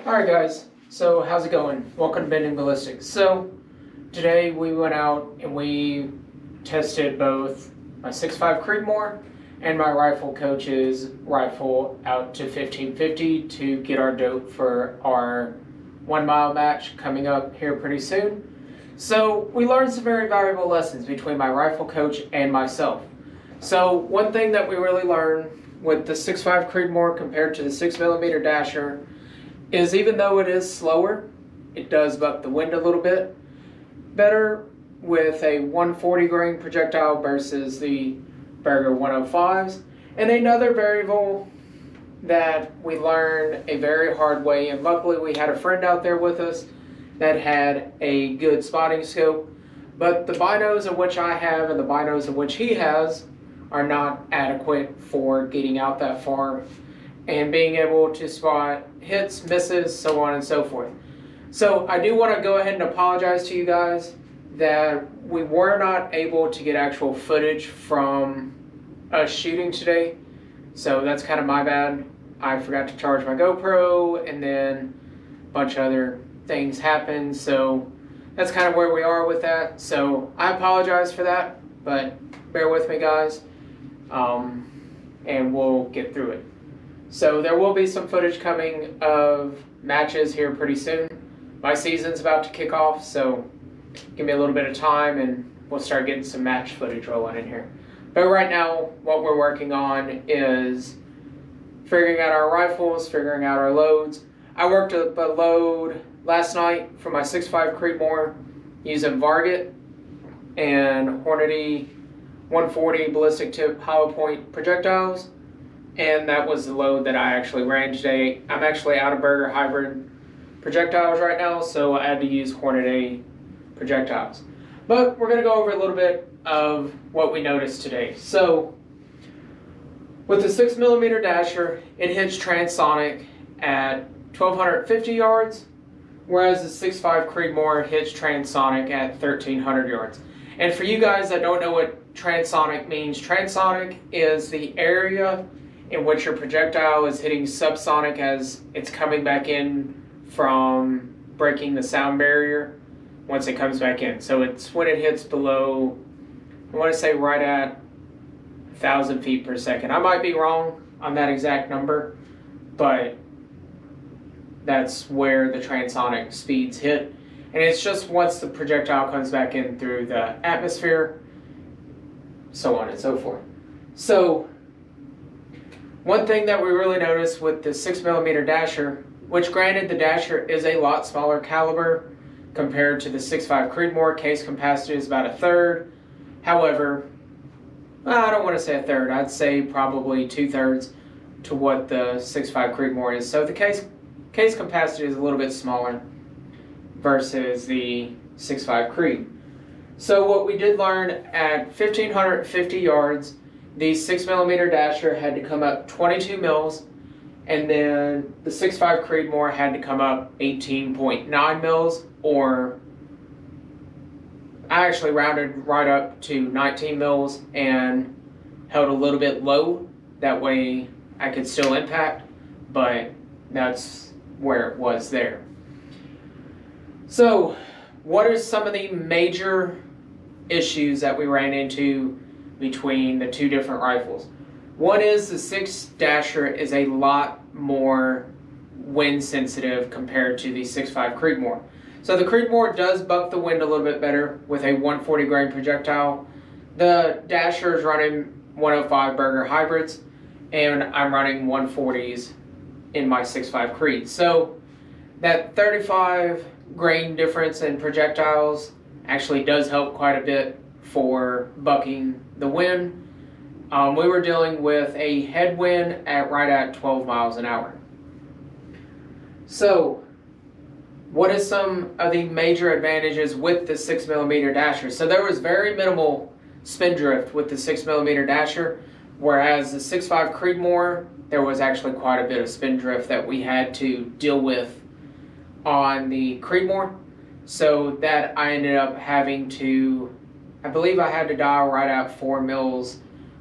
Alright guys, so how's it going? Welcome to Bending Ballistics. So, today we went out and we tested both my 6.5 Creedmoor and my rifle coach's rifle out to 1550 to get our dope for our 1 mile match coming up here pretty soon. So, we learned some very valuable lessons between my rifle coach and myself. So, one thing that we really learned with the 6.5 Creedmoor compared to the 6mm Dasher is even though it is slower, it does buck the wind a little bit better with a 140 grain projectile versus the Berger 105s. And another variable that we learned a very hard way, and luckily we had a friend out there with us that had a good spotting scope, but the binos in which I have and the binos in which he has are not adequate for getting out that far and being able to spot hits, misses, so on and so forth. So I do want to go ahead and apologize to you guys that we were not able to get actual footage from us shooting today. So that's kind of my bad. I forgot to charge my GoPro and then a bunch of other things happened. So that's kind of where we are with that. So I apologize for that, but bear with me guys, and we'll get through it. So there will be some footage coming of matches here pretty soon. My season's about to kick off, so give me a little bit of time and we'll start getting some match footage rolling in here. But right now, what we're working on is figuring out our rifles, figuring out our loads. I worked up a load last night for my 6.5 Creedmoor using Varget and Hornady 140 ballistic tip hollow point projectiles. And that was the load that I actually ran today. I'm actually out of Berger hybrid projectiles right now, so I had to use Hornady projectiles. But we're going to go over a little bit of what we noticed today. So, with the 6mm Dasher, it hits Transonic at 1,250 yards, whereas the 6.5 Creedmoor hits Transonic at 1,300 yards. And for you guys that don't know what Transonic means, Transonic is the area in which your projectile is hitting subsonic as it's coming back in from breaking the sound barrier once it comes back in. So it's when it hits below, I want to say right at 1,000 feet per second. I might be wrong on that exact number, but that's where the transonic speeds hit. And it's just once the projectile comes back in through the atmosphere, so on and so forth. So one thing that we really noticed with the 6mm Dasher, which granted the Dasher is a lot smaller caliber compared to the 6.5 Creedmoor, case capacity is about a third. However, I don't want to say a third, I'd say probably 2/3 to what the 6.5 Creedmoor is. So the case capacity is a little bit smaller versus the 6.5 Creed. So what we did learn at 1,550 yards, the 6mm Dasher had to come up 22 mils, and then the 6.5 Creedmoor had to come up 18.9 mils, or I actually rounded right up to 19 mils and held a little bit low. That way I could still impact, but that's where it was there. So, what are some of the major issues that we ran into between the two different rifles? One is the 6 Dasher is a lot more wind sensitive compared to the 6.5 Creedmoor. So the Creedmoor does buck the wind a little bit better with a 140 grain projectile. The Dasher is running 105 Berger hybrids, and I'm running 140s in my 6.5 Creed. So that 35 grain difference in projectiles actually does help quite a bit for bucking the wind. We were dealing with a headwind at right at 12 miles an hour. So, what is some of the major advantages with the 6mm Dasher? So there was very minimal spin drift with the 6mm Dasher, whereas the 6.5 Creedmoor, there was actually quite a bit of spin drift that we had to deal with on the Creedmoor. So that I ended up having to, I believe I had to dial right at 4 mils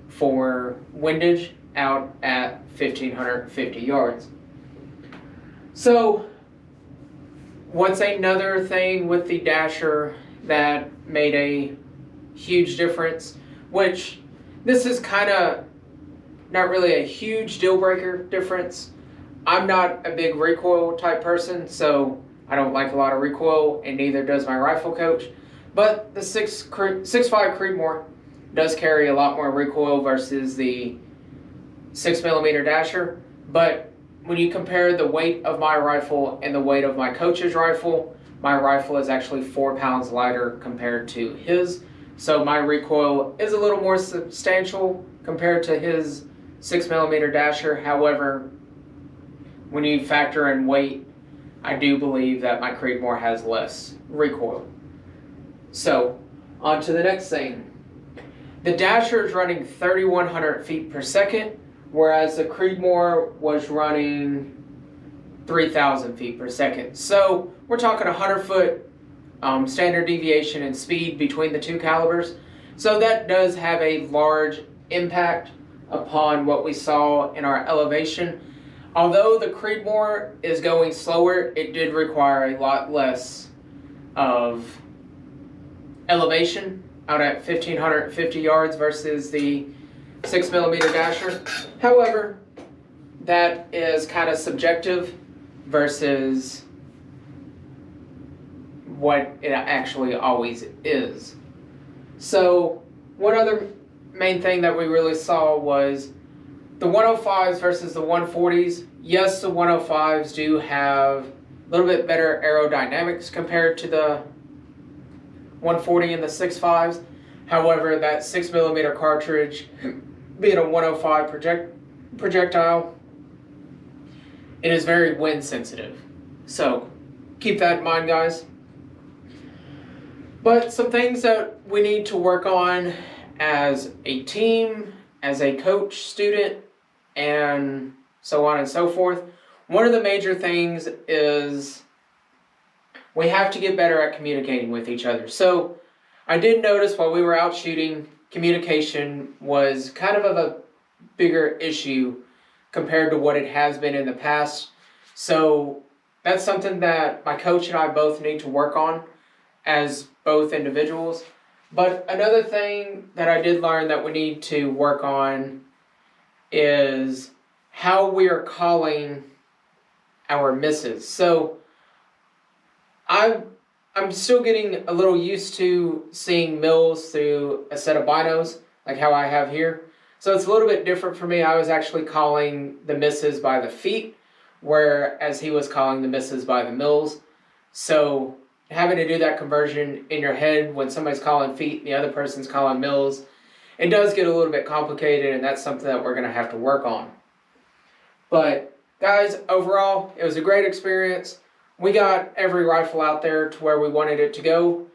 for windage out at 1,550 yards. So what's another thing with the Dasher that made a huge difference, which this is kind of not really a huge deal breaker difference. I'm not a big recoil type person, so I don't like a lot of recoil, and neither does my rifle coach. But the 6.5 Creedmoor does carry a lot more recoil versus the 6mm Dasher. But when you compare the weight of my rifle and the weight of my coach's rifle, my rifle is actually 4 pounds lighter compared to his. So my recoil is a little more substantial compared to his 6mm Dasher. However, when you factor in weight, I do believe that my Creedmoor has less recoil. So, on to the next thing. The Dasher is running 3,100 feet per second, whereas the Creedmoor was running 3,000 feet per second. So, we're talking 100-foot standard deviation in speed between the two calibers. So that does have a large impact upon what we saw in our elevation. Although the Creedmoor is going slower, it did require a lot less of elevation out at 1,550 yards versus the 6mm Dasher. However, that is kind of subjective versus what it actually always is. So one other main thing that we really saw was the 105s versus the 140s. Yes, the 105s do have a little bit better aerodynamics compared to the 140 and the 6.5s. However, that 6mm cartridge, being a 105 projectile, it is very wind sensitive. So keep that in mind, guys. But some things that we need to work on as a team, as a coach, student, and so on and so forth. One of the major things is we have to get better at communicating with each other. So I did notice while we were out shooting, communication was kind of a bigger issue compared to what it has been in the past. So that's something that my coach and I both need to work on as both individuals. But another thing that I did learn that we need to work on is how we are calling our misses. So I'm still getting a little used to seeing mills through a set of binos, like how I have here. So it's a little bit different for me. I was actually calling the misses by the feet, whereas he was calling the misses by the mills. So having to do that conversion in your head when somebody's calling feet and the other person's calling mills, it does get a little bit complicated, and that's something that we're going to have to work on. But guys, overall, it was a great experience. We got every rifle out there to where we wanted it to go,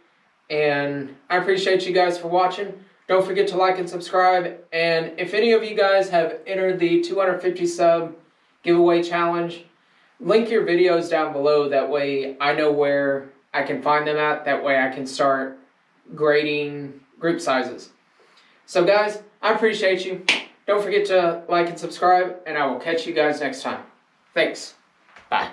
and I appreciate you guys for watching. Don't forget to like and subscribe, and if any of you guys have entered the 250 sub giveaway challenge, link your videos down below. That way I know where I can find them at. That way I can start grading group sizes. So guys, I appreciate you. Don't forget to like and subscribe, and I will catch you guys next time. Thanks. Bye.